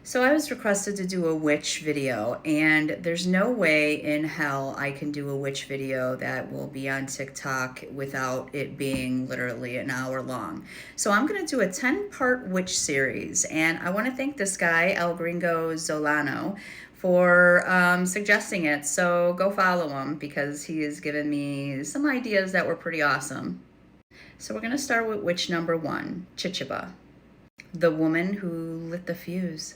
So I was requested to do a witch video, and there's no way in hell I can do a witch video that will be on TikTok without it being literally an hour long. So I'm going to do a 10-part witch series, and I want to thank this guy, El Gringo Zolano, for suggesting it. So go follow him because he has given me some ideas that were pretty awesome. So we're going to start with witch number one, Chichiba, the woman who lit the fuse.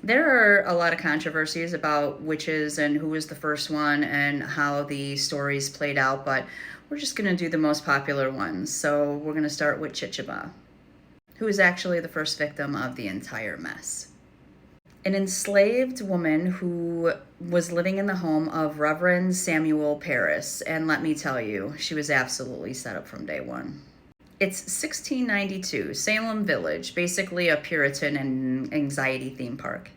There are a lot of controversies about witches and who was the first one and how the stories played out, but we're just going to do the most popular ones. So we're going to start with Chichiba, who is actually the first victim of the entire mess. An enslaved woman who was living in the home of Reverend Samuel Parris, and let me tell you, she was absolutely set up from day one. It's 1692, Salem Village, basically a Puritan and anxiety theme park.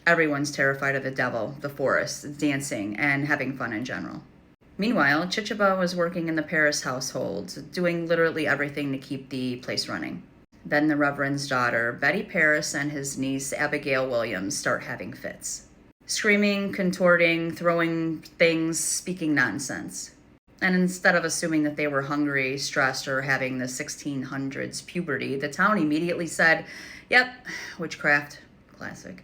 Everyone's terrified of the devil, the forest, dancing, and having fun in general. Meanwhile, Chichiba was working in the Parris household, doing literally everything to keep the place running. Then the Reverend's daughter, Betty Parris, and his niece, Abigail Williams, start having fits. Screaming, contorting, throwing things, speaking nonsense. And instead of assuming that they were hungry, stressed, or having the 1600s puberty, the town immediately said, yep, witchcraft, classic.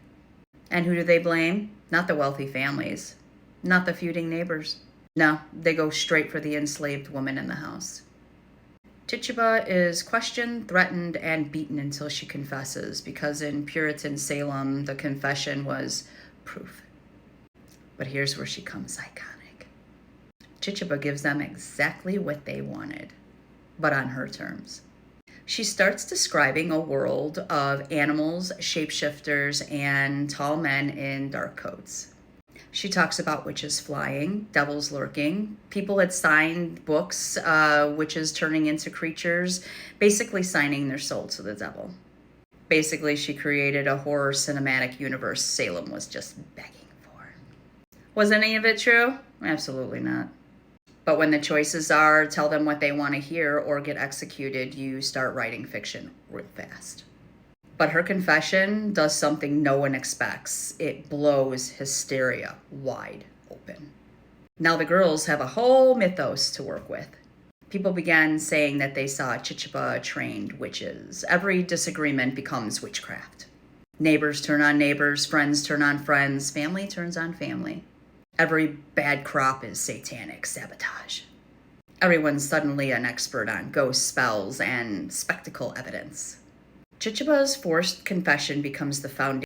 And who do they blame? Not the wealthy families, not the feuding neighbors. No, they go straight for the enslaved woman in the house. Chichiba is questioned, threatened, and beaten until she confesses, because in Puritan Salem, the confession was proof. But here's where she comes iconic. Chichiba gives them exactly what they wanted, but on her terms. She starts describing a world of animals, shapeshifters, and tall men in dark coats. She talks about witches flying, devils lurking. People had signed books, witches turning into creatures, basically signing their soul to the devil. Basically, she created a horror cinematic universe Salem was just begging for. Was any of it true? Absolutely not. But when the choices are tell them what they want to hear or get executed, you start writing fiction real fast. But her confession does something no one expects. It blows hysteria wide open. Now the girls have a whole mythos to work with. People began saying that they saw Chichiba trained witches. Every disagreement becomes witchcraft. Neighbors turn on neighbors, friends turn on friends, family turns on family. Every bad crop is satanic sabotage. Everyone's suddenly an expert on ghost spells and spectacle evidence. Chichiba's forced confession becomes the foundation